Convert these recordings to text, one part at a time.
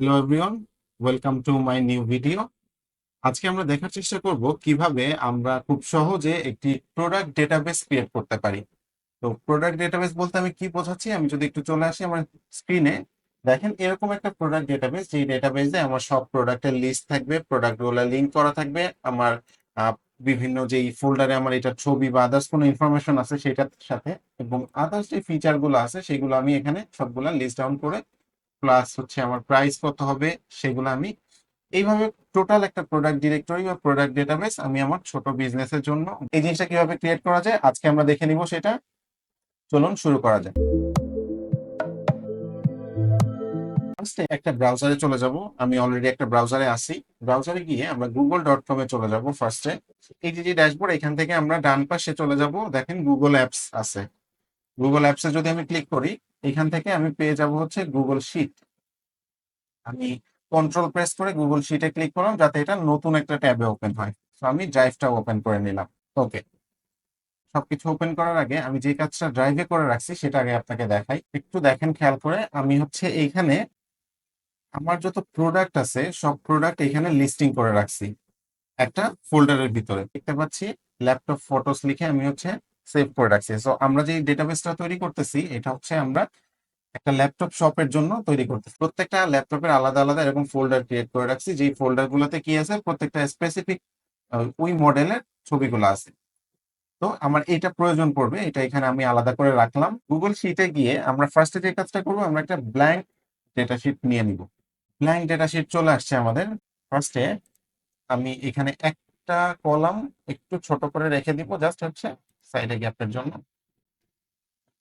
Hello everyone, welcome to my new video. আজকে আমরা দেখার চেষ্টা করব কিভাবে আমরা খুব সহজে একটি প্রোডাক্ট ডেটাবেস ক্রিয়েট করতে পারি। তো প্রোডাক্ট ডেটাবেস বলতে আমি কি বোঝাচ্ছি, আমি যদি একটু চলে আসি আমার স্ক্রিনে, দেখেন এরকম একটা প্রোডাক্ট ডেটাবেস, যেই ডেটাবেসে আমার সব প্রোডাক্টের লিস্ট থাকবে, প্রোডাক্টগুলো লিঙ্ক করা থাকবে, আমার আহ, বিভিন্ন যেই ফোল্ডারে আমার এটা ছবি বা আদার্স কোনো ইনফরমেশন আছে সেটার সাথে, এবং আদার্স যে ফিচারগুলো আছে সেগুলো আমি এখানে সবগুলা লিস্ট ডাউন করে, প্লাস হচ্ছে আমার প্রাইস কত হবে সেগুলো আমি এইভাবে টোটাল একটা প্রোডাক্ট ডিরেক্টরি বা প্রোডাক্ট ডেটাবেস আমি আমার ছোট বিজনেসের জন্য এই জিনিসটা কিভাবে ক্রিয়েট করা যায় আজকে আমরা দেখে নিব সেটা। চলুন শুরু করা যায়। ফার্স্টে একটা ব্রাউজারে চলে যাব। আমি অলরেডি একটা ব্রাউজারে আছি। ব্রাউজারে গিয়ে আমরা google.com এ চলে যাব ফার্স্টে। এই যে ড্যাশবোর্ড, এখান থেকে আমরা ডান পাশে চলে যাব, দেখেন গুগল অ্যাপস আছে। গুগল অ্যাপসে যদি আমি ক্লিক করি, এখান থেকে আমি পেয়ে যাব হচ্ছে গুগল শিট। আমি কন্ট্রোল প্রেস করে গুগল শিটে ক্লিক করলাম যাতে এটা নতুন একটা ট্যাবে ওপেন হয়। তো আমি ড্রাইভটা ওপেন করে নিলাম। ওকে, সবকিছু ওপেন করার আগে আমি যে কাজটা ড্রাইভে করে রাখছি সেটা আগে আপনাকে দেখাই, একটু দেখেন খেয়াল করে। আমি হচ্ছে এইখানে আমার যত প্রোডাক্ট আছে সব প্রোডাক্ট এখানে লিস্টিং করে রাখছি একটা ফোল্ডারের ভিতরে, দেখতে পাচ্ছি ল্যাপটপ ফটোস লিখে আমি হচ্ছে সেভ করে রাখছি। সো আমরা যে ডেটাবেসটা তৈরি করতেছি এটা হচ্ছে আমরা একটা ল্যাপটপ শপের জন্য তৈরি করতেছি। প্রত্যেকটা ল্যাপটপের আলাদা আলাদা এরকম ফোল্ডার ক্রিয়েট করে রাখছি, যেই ফোল্ডার গুলোতে কি আছে, প্রত্যেকটা স্পেসিফিক ওই মডেলের ছবিগুলো আছে। তো আমার এটা প্রয়োজন পড়বে, এটা এখানে আমি আলাদা করে রাখলাম। গুগল শিটে গিয়ে আমরা ফার্স্টে যে কাজটা করবো, আমরা একটা ব্ল্যাঙ্ক ডেটা শিট নিয়ে নিব। ব্ল্যাঙ্ক ডেটা শিট চলে আসছে আমাদের। ফার্স্টে আমি এখানে একটা কলাম একটু ছোট করে রেখে দিব, জাস্ট হচ্ছে সাইডে গ্যাপের জন্য।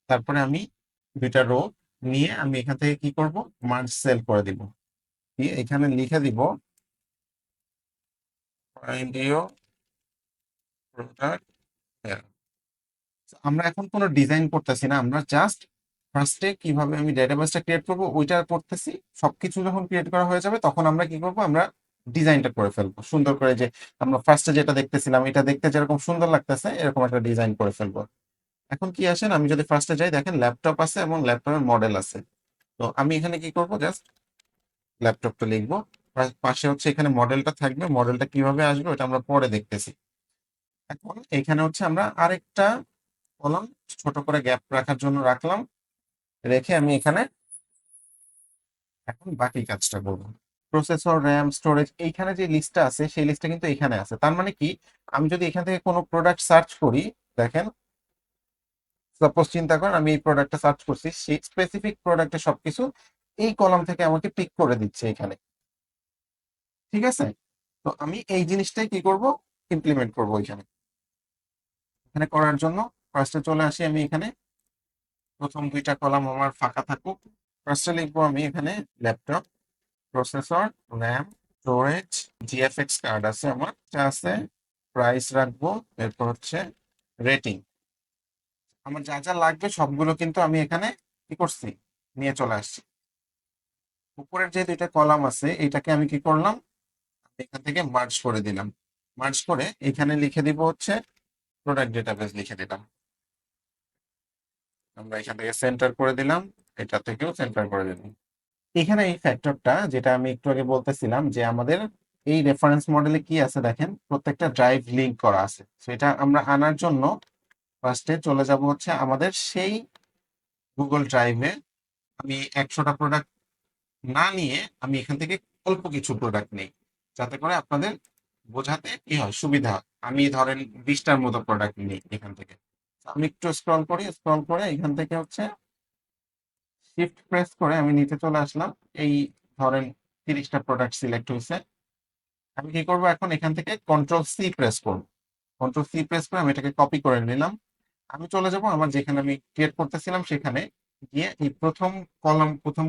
তারপরে আমি দুইটা রো নিয়ে আমি এখান থেকে কি করব, মার্জ সেল করে দিব। দিয়ে এখানে লিখে দিব ভিডিও প্রোডাক্ট। আমরা এখন কোনো ডিজাইন করতেছি না, আমরা জাস্ট ফার্স্টে কিভাবে আমি ডেটাবেসটা ক্রিয়েট করব ওইটা করতেছি। সবকিছু যখন ক্রিয়েট করা হয়ে যাবে তখন আমরা কি করব, আমরা ডিজাইনটা করে ফেলবো সুন্দর করে। যে আমরা ফার্স্টে যেটা দেখতেছিলাম এটা দেখতে যেরকম সুন্দর লাগতেছে এরকম একটা ডিজাইন করে ফেলবো। এখন কি আসেন, আমি যদি ফার্স্টে যাই, দেখেন ল্যাপটপ আছে এবং ল্যাপটপের মডেল আছে। তো আমি এখানে কি করব, জাস্ট ল্যাপটপটা লিখবো, পাশে হচ্ছে এখানে মডেলটা থাকবে। মডেলটা কিভাবে আসবে ওটা আমরা পরে দেখতেছি। এখন এখানে হচ্ছে আমরা আরেকটা কলাম ছোট করে গ্যাপ রাখার জন্য রাখলাম। রেখে আমি এখানে এখন বাকি কাজটা করব। প্রসেসর, র্যাম, স্টোরেজ, এইখানে যে লিস্টটা আছে সেই লিস্টটা কিন্তু এখানে আছে। তার মানে কি, আমি যদি এখান থেকে কোনো প্রোডাক্ট সার্চ করি, দেখেন সাপোজ চিন্তা করেন আমি এই প্রোডাক্টটা সার্চ করছি, সেই স্পেসিফিক প্রোডাক্টের সবকিছু এই কলাম থেকে আমাকে পিক করে দিচ্ছে এখানে। ঠিক আছে? তো আমি এই জিনিসটাই কি করব, ইমপ্লিমেন্ট করব এখানে। এখানে করার জন্য ফার্স্টে চলে আসি আমি এখানে। প্রথম দুইটা কলাম আমার ফাঁকা থাকুক। ফার্স্টে লিখবো আমি এখানে laptop, processor, RAM, storage, GFX card আছে আমার, যা আছে, প্রাইস রাখবো, এরপর হচ্ছে রেটিং। আমার যা যা লাগবে সবগুলো কিন্তু আমি এখানে কি করছি, নিয়ে চলে আসছি। উপরের যে দুইটা কলাম আছে এটাকে আমি কি করলাম, এখান থেকে মার্জ করে দিলাম। মার্জ করে এখানে লিখে দিব হচ্ছে প্রোডাক্ট ডেটাবেস লিখে দিলাম। আমরা এখান থেকে সেন্টার করে দিলাম, এটা থেকেও সেন্টার করে দিলাম। এখানে এই ফ্যাক্টরটা যেটা আমি একটু আগে বলতেছিলাম, যে আমাদের এই রেফারেন্স মডেলে কি আছে, দেখেন প্রত্যেকটা ড্রাইভ লিংক করা আছে। সেটা আমরা আনার জন্য ফার্স্টে চলে যাব হচ্ছে আমাদের সেই গুগল ড্রাইভে। আমি 100টা প্রোডাক্ট না নিয়ে আমি এখান থেকে অল্প কিছু প্রোডাক্ট নেই, যাতে করে আপনাদের বোঝাতে কি হয়, সুবিধা হয়। আমি ধরেন 20টার মতো প্রোডাক্ট নিই এখান থেকে। আমি একটু স্ক্রল করি, স্ক্রল করে এখান থেকে হচ্ছে শিফট প্রেস করে আমি নিচে চলে আসলাম। এই ধরেন 30টা প্রোডাক্ট সিলেক্ট হয়েছে। আমি কি করব, এখন এখান থেকে কন্ট্রোল সি প্রেস করব। কন্ট্রোল সি প্রেস করে আমি এটাকে কপি করে নিলাম। আমি চলে যাব আমার যেখানে আমি ক্রিয়েট করতেছিলাম সেখানে গিয়ে এই প্রথম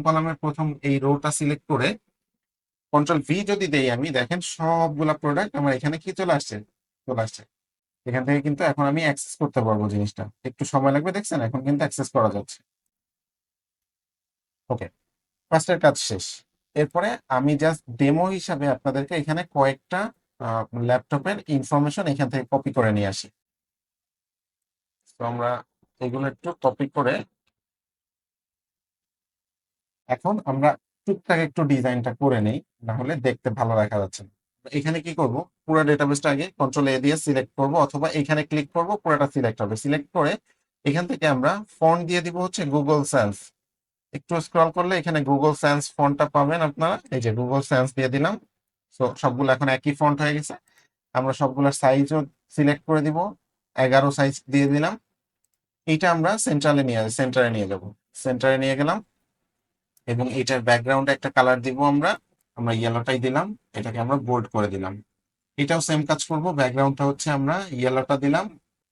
কলামের প্রথম এই রোটা সিলেক্ট করে কন্ট্রোল ভি যদি দেই, আমি দেখেন সবগুলা প্রোডাক্ট আমার এখানে কি চলে আসছে, চলে আসছে। এখান থেকে কিন্তু এখন আমি অ্যাক্সেস করতে পারবো জিনিসটা। একটু সময় লাগবে, দেখছেন এখন কিন্তু অ্যাক্সেস করা যাচ্ছে। ওকে, ফার্স্টের কাজ শেষ। এরপরে আমি জাস্ট ডেমো হিসাবে আপনাদেরকে এখানে কয়েকটা ল্যাপটপের ইনফরমেশন এখান থেকে কপি করে নিয়ে আসি। তো আমরা এগুলো একটু কপি করে এখন আমরা টুকটাক একটু ডিজাইনটা করে নেই, না হলে দেখতে ভালো দেখা যাচ্ছে না। এখানে কি করব, পুরো ডেটাবেসটা আগে কন্ট্রোল এ দিয়ে সিলেক্ট করব, অথবা এখানে ক্লিক করব, পুরোটা সিলেক্ট হবে। সিলেক্ট করে এখান থেকে আমরা ফন্ট দিয়ে দিব হচ্ছে গুগল স্যান্স। একটু স্ক্রল করলে এখানে গুগল স্যান্স ফন্টটা পাবেন আপনারা, এই যে গুগল স্যান্স দিয়ে দিলাম। তো সবগুলো এখন একই ফন্ট হয়ে গেছে। আমরা সবগুলোর সাইজও সিলেক্ট করে দিব, 11 সাইজ দিয়ে দিলাম। এইটা আমরা সেন্টারে নিয়ে যাব। সেন্টারে নিয়ে গেলাম, এবং এটার ব্যাকগ্রাউন্ডে একটা কালার দিব আমরা। আমরা ইয়েলোটাই দিলাম, এটাকে আমরা বোল্ড করে দিলাম। এটাও সেম কাজ করব, ব্যাকগ্রাউন্ডটা হচ্ছে আমরা ইয়েলোটা দিলাম।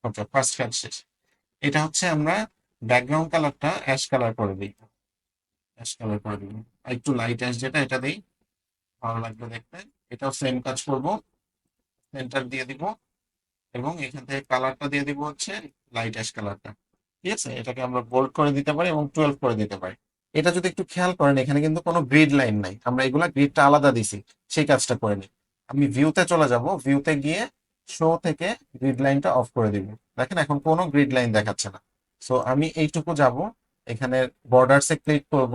ওকে, ফার্স্ট কাজ শেষ। এটা হচ্ছে আমরা ব্যাকগ্রাউন্ড কালারটা অ্যাশ কালার করে দিই, অ্যাশ কালার করে দিই। আর একটু লাইট অ্যাশ যেটা, এটা দিই, ভালো লাগবে দেখতে। এটাও সেম কাজ করব, সেন্টার দিয়ে দিব, এবং এখান থেকে কালারটা দিয়ে দিব হচ্ছে লাইট অ্যাশ কালারটা। ঠিক আছে, এটাকে আমরা বোল্ড করে দিতে পারি এবং 12 করে দিতে পারি। এটা যদি একটু খেয়াল করেন, এখানে কিন্তু কোনো গ্রিড লাইন নাই, আমরা এগুলা গ্রিডটা আলাদা দিছি। সেই কাজটা করে নিই। আমি ভিউতে চলে যাব, ভিউতে গিয়ে শো থেকে গ্রিড লাইনটা অফ করে দিব। দেখেন এখন কোনো গ্রিড লাইন দেখাচ্ছে না। সো আমি এইটুকু যাব, এখানে বর্ডারসে ক্লিক করব,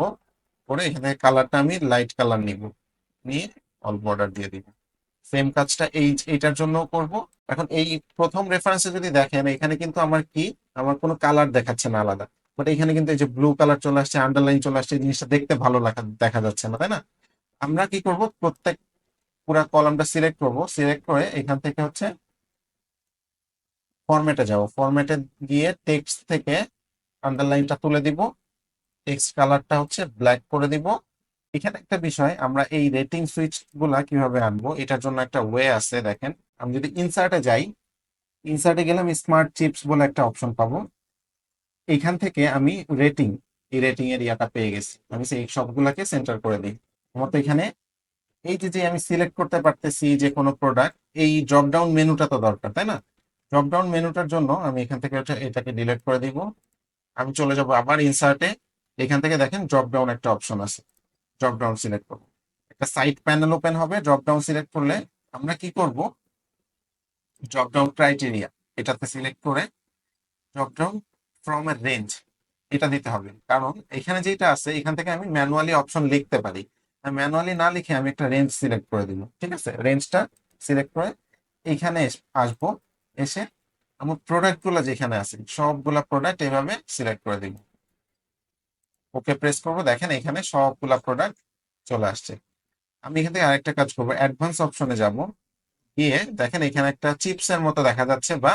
করে এখানে কালারটা আমি লাইট কালার নিব, নিয়ে অল বর্ডার দিয়ে দিব। সেম কাজটা এইটার জন্য করব। এখন এই প্রথম রেফারেন্সে যদি দেখেন, এখানে কিন্তু আমার কোনো কালার দেখাচ্ছে না আলাদা। বাট এখানে কিন্তু এই যে ব্লু কালার চলে আসছে, আন্ডারলাইন চলে আসছে, এই জিনিসটা দেখতে ভালো দেখা যাচ্ছে না, তাই না? আমরা কি করব, প্রত্যেক পুরা কলামটা সিলেক্ট করব। সিলেক্ট করে এখান থেকে হচ্ছে ফরম্যাটে যাব। ফরম্যাটে গিয়ে টেক্সট থেকে আন্ডারলাইনটা তুলে দিব, টেক্সট কালারটা হচ্ছে ব্ল্যাক করে দিব। এখানে একটা বিষয়, আমরা এই রেটিং সুইচ গুলা কিভাবে আনবো, এটার জন্য একটা ওয়ে আছে। দেখেন, আমি যদি ইনসার্টে যাই, ইনসার্টে গেলে আমি স্মার্ট চিপস বলে একটা অপশন পাবো। এইখান থেকে আমি রেটিং, এই রেটিং এর ইয়াটা পেয়ে গেছি। আমি সেই সবগুলাকে সেন্টার করে দিই। আমার তো এখানে এই যে যে আমি সিলেক্ট করতে পারতেছি যে কোনো প্রোডাক্ট, এই ড্রপ ডাউন মেনুটা তো দরকার, তাই না? ড্রপ ডাউন মেনুটার জন্য আমি এখান থেকে এটাকে ডিলিট করে দিব। আমি চলে যাব আবার ইনসার্টে। এখান থেকে দেখেন ড্রপ ডাউন একটা অপশন আছে, ড্রপ ডাউন সিলেক্ট করবো। একটা সাইড প্যানেল ওপেন হবে। ড্রপ ডাউন সিলেক্ট করলে আমরা কি করব, ড্রপ ডাউন ক্রাইটেরিয়া এটাতে সিলেক্ট করে drop down from a range এটা দিতে হবে। কারণ এখানে যেটা আছে, এখান থেকে আমি ম্যানুয়ালি অপশন লিখতে পারি। ম্যানুয়ালি না লিখে আমি একটা রেঞ্জ সিলেক্ট করে দিব। ঠিক আছে, রেঞ্জটা সিলেক্ট করে এইখানে আসবো। এসে আমার প্রোডাক্ট গুলো যেখানে আছে সবগুলা প্রোডাক্ট এভাবে সিলেক্ট করে দিব। ওকে প্রেস করবো, দেখেন এখানে সবগুলা প্রোডাক্ট চলে আসছে। আমি এখান থেকে আরেকটা কাজ করবো, অ্যাডভান্স অপশনে যাব। গিয়ে দেখেন এখানে একটা চিপস এর মতো দেখা যাচ্ছে, বা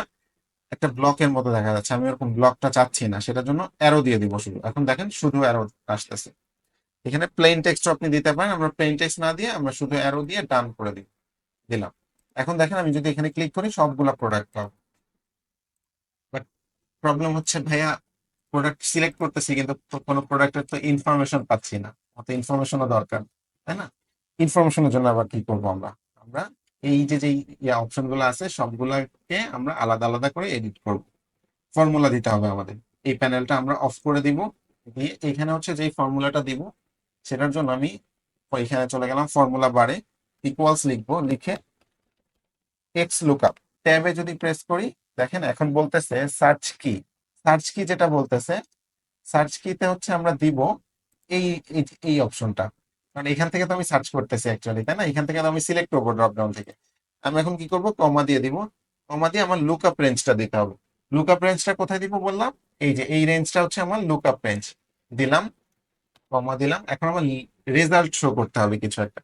একটা ব্লকের মতো দেখা যাচ্ছে। আমি ওরকম ব্লকটা চাচ্ছি না, সেটার জন্য অ্যারো দিয়ে দিব শুধু। এখন দেখেন শুধু অ্যারো আসতেছে। এখানে প্লেন টেক্সট আপনি দিতে পারেন, আমরা প্লেন টেক্সট না দিয়ে আমরা শুধু অ্যারো দিয়ে ডান করে দিলাম। এখন দেখেন আমি যদি এখানে ক্লিক করি, সবগুলা প্রোডাক্ট পাবো। বাট প্রবলেম হচ্ছে ভাইয়া, প্রোডাক্ট সিলেক্ট করতেছি কিন্তু কোনো প্রোডাক্টের তো ইনফরমেশন পাচ্ছি না। অত ইনফরমেশনও দরকার, তাই না? ইনফরমেশনের জন্য আবার কি করব, আমরা আমরা এই যে যে অপশন গুলো আছে সবগুলাকে আমরা আলাদা আলাদা করে এডিট করব। ফর্মুলা দিতে হবে আমাদের। এই প্যানেলটা আমরা অফ করে দিব। দিয়ে এখানে হচ্ছে যে ফর্মুলাটা দিব, সেটার জন্য আমি এখানে চলে গেলাম, ফর্মুলা বারে ইকুয়ালস লিখবো। লিখে এক্স লুকআপ ট্যাবে যদি প্রেস করি, দেখেন এখন বলতেছে সার্চ কি। সার্চ কি যেটা বলতেছে, সার্চ কিতে হচ্ছে আমরা দিব এই এই এই অপশনটা। কারণ এখান থেকে তো আমি সার্চ করতেছি অ্যাকচুয়ালি, তাই না? এখান থেকে তো আমি সিলেক্ট করবো ড্রপ ডাউন থেকে। আমি এখন কি করব, কমা দিয়ে দিব। কমা দিয়ে আমার লুকআপ রেঞ্জটা দিতে হবে। লুকআপ রেঞ্জটা কোথায় দিব বললাম, এই যে এই রেঞ্জটা হচ্ছে আমার লুকআপ রেঞ্জ। দিলাম, কমা দিলাম। এখন আমার রেজাল্ট শো করতে হবে কিছু একটা।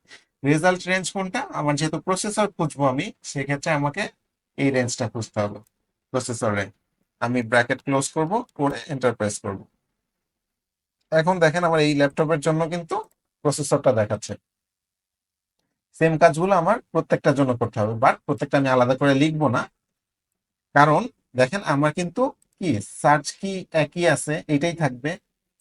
রেজাল্ট রেঞ্জ কোনটা, আমার যেহেতু প্রসেসর খুঁজবো আমি, সেক্ষেত্রে আমাকে এই রেঞ্জটা খুঁজতে হবে, প্রসেসর রেঞ্জ। আমি ব্র্যাকেট ক্লোজ করব, করে এন্টার প্রেস করব। এখন দেখেন আমার এই ল্যাপটপের জন্য কিন্তু প্রসেসরটা দেখাচ্ছে। সেম কাজগুলো আমার প্রত্যেকটার জন্য করতে হবে, বাট প্রত্যেকটা আমি আলাদা করে লিখবো না। কারণ দেখেন আমার কিন্তু কি, সার্চ কি একই আছে, এটাই থাকবে।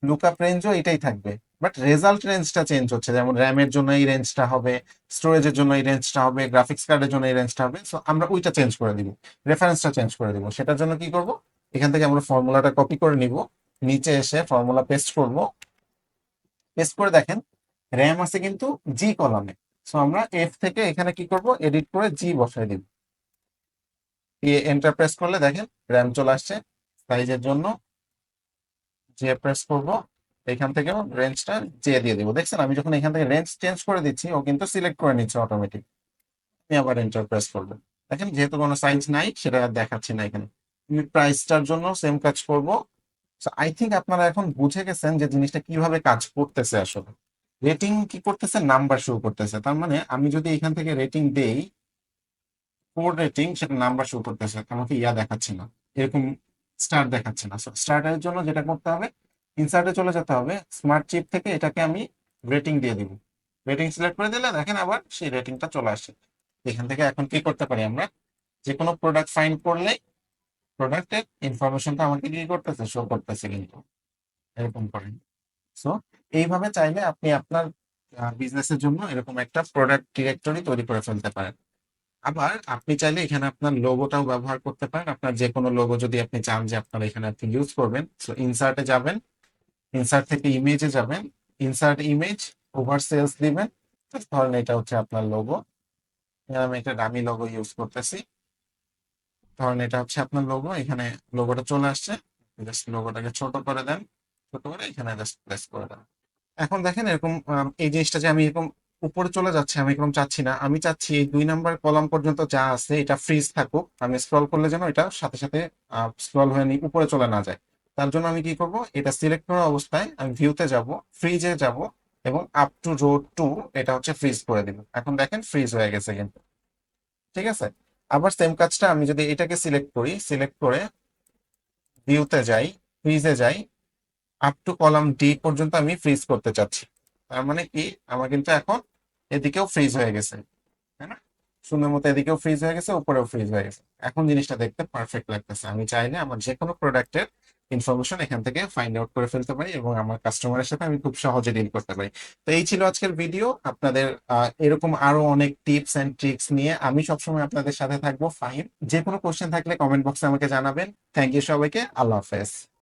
লুকআপ রেঞ্জও এটাই থাকবে। বাট রেজাল্ট রেঞ্জটা চেঞ্জ হচ্ছে, যেমন র্যামের জন্য এই রেঞ্জটা হবে, স্টোরেজের জন্য এই রেঞ্জটা হবে, গ্রাফিক্স কার্ডের জন্য এই রেঞ্জটা হবে। সো আমরা ওইটা চেঞ্জ করে দিব, রেফারেন্সটা চেঞ্জ করে দিব। সেটার জন্য কি করব, এখান থেকে আমরা ফর্মুলাটা কপি করে নিব, নিচে এসে ফর্মুলা পেস্ট করব। পেস্ট করে দেখেন র্যাম আছে কিন্তু জি কলামে। সো আমরা এফ থেকে এখানে কি করব, এডিট করে জি বসাই দিব। এন্টার প্রেস করলে দেখেন র্যাম চলে আসছে। সাইজের জন্য যে প্রেস করব, এখান থেকেও রেঞ্জটা চেয়ে দিয়ে দিব। দেখছেন আমি যখন এখান থেকে রেঞ্জ চেঞ্জ করে দিচ্ছি ও কিন্তু সিলেক্ট করে নিচ্ছে অটোমেটিক। আমি আবার এন্টার প্রেস করবো। দেখেন যেহেতু কোনো সাইজ নাই সেটা আর দেখাচ্ছি না এখানে। আমি প্রাইসটার জন্য সেম কাজ করব। আই থিঙ্ক আপনারা এখন বুঝে গেছেন যে জিনিসটা কিভাবে কাজ করতেছে আসলে। রেটিং কি করতেছে, নাম্বার শো করতেছে। তার মানে আমি যদি এখান থেকে রেটিং দেই 4 রেটিং, সেটা নাম্বার শো করতেছে, আমাকে দেখাচ্ছে না, এরকম স্টার দেখাচ্ছে না। স্টার্টের জন্য যেটা করতে হবে, ইনসার্টে চলে যেতে হবে, স্মার্ট চিপ থেকে এটাকে আমি রেটিং দিয়ে দিব। রেটিং সিলেক্ট করে দিলে দেখেন আবার সেই রেটিংটা চলে আসে। এখান থেকে এখন কি করতে পারি, আমরা যে কোনো প্রোডাক্ট ফাইন্ড করলে প্রোডাক্টের ইনফরমেশনটা আমাকে কি করতেছে, শো করতেছে কিন্তু এরকম করে। সো এইভাবে চাইলে আপনি আপনার বিজনেসের জন্য এরকম একটা প্রোডাক্ট ডিরেক্টরি তৈরি করে ফেলতে পারেন। আবার আপনি চাইলে এখানে আপনার লোগোটাও ব্যবহার করতে পারেন। আপনার যে কোনো লোগো যদি আপনি চান যে আপনার এখানে আপনি ইউজ করবেন, সো ইনসার্টে যাবেন, ইনসার্ট থেকে ইমেজে যাবেন, ইনসার্ট ইমেজ, ওভার সেলস দিবেন। ধরেন এটা হচ্ছে আপনার লোগো, আমি একটা ডামি লোগো ইউজ করতেছি। ধরেন এটা হচ্ছে আপনার লোগো, এখানে লোগোটা চলে আসছে। জাস্ট লোগোটাকে ছোট করে দেন, ছোট করে এখানে জাস্ট প্লেস করে দেন। এখন দেখেন এরকম এই জিনিসটা যে আমি এরকম উপরে চলে যাচ্ছে, আমি এরকম চাচ্ছি না। আমি চাচ্ছি এই 2 নাম্বার কলাম পর্যন্ত যা আছে এটা ফ্রিজ থাকুক। আমি স্ক্রল করলে যেন এটা সাথে সাথে স্ক্রল হয়ে উপরে চলে না যায়। তার জন্য আমি কি করব, এটা সিলেক্ট করা অবস্থায় আমি ভিউতে যাব, ফ্রিজে যাব, এবং আপ টু রো 2 এটা হচ্ছে ফ্রিজ করে দিব। এখন দেখেন ফ্রিজ হয়ে গেছে কিন্তু। ঠিক আছে। আবার সেম কাজটা আমি যদি এটাকে সিলেক্ট করি, সিলেক্ট করে ভিউতে যাই, ফ্রিজে যাই, আপ টু কলাম ডি পর্যন্ত আমি ফ্রিজ করতে চাচ্ছি। তার মানে কি, আমার কিন্তু এখন এদিকেও ফ্রিজ হয়ে গেছে, তাই না? সুন্দর মতো এদিকেও ফ্রিজ হয়ে গেছে, উপরেও ফ্রিজ হয়ে গেছে। এখন জিনিসটা দেখতে পারফেক্ট লাগতেছে। আমি চাইলে আমার যে কোনো প্রোডাক্টের ইনফরমেশন এখান থেকে ফাইন্ড আউট করে ফেলতে পারি এবং আমার কাস্টমারের সাথে আমি খুব সহজে ডিল করতে পারি। তো এই ছিল আজকের ভিডিও। আপনাদের এরকম আরো অনেক টিপস এন্ড ট্রিক্স নিয়ে আমি সবসময় আপনাদের সাথে থাকবো। ফাইন, যে কোনো কোশ্চেন থাকলে কমেন্ট বক্সে আমাকে জানাবেন। থ্যাংক ইউ সবাইকে, আল্লাহ হাফেজ।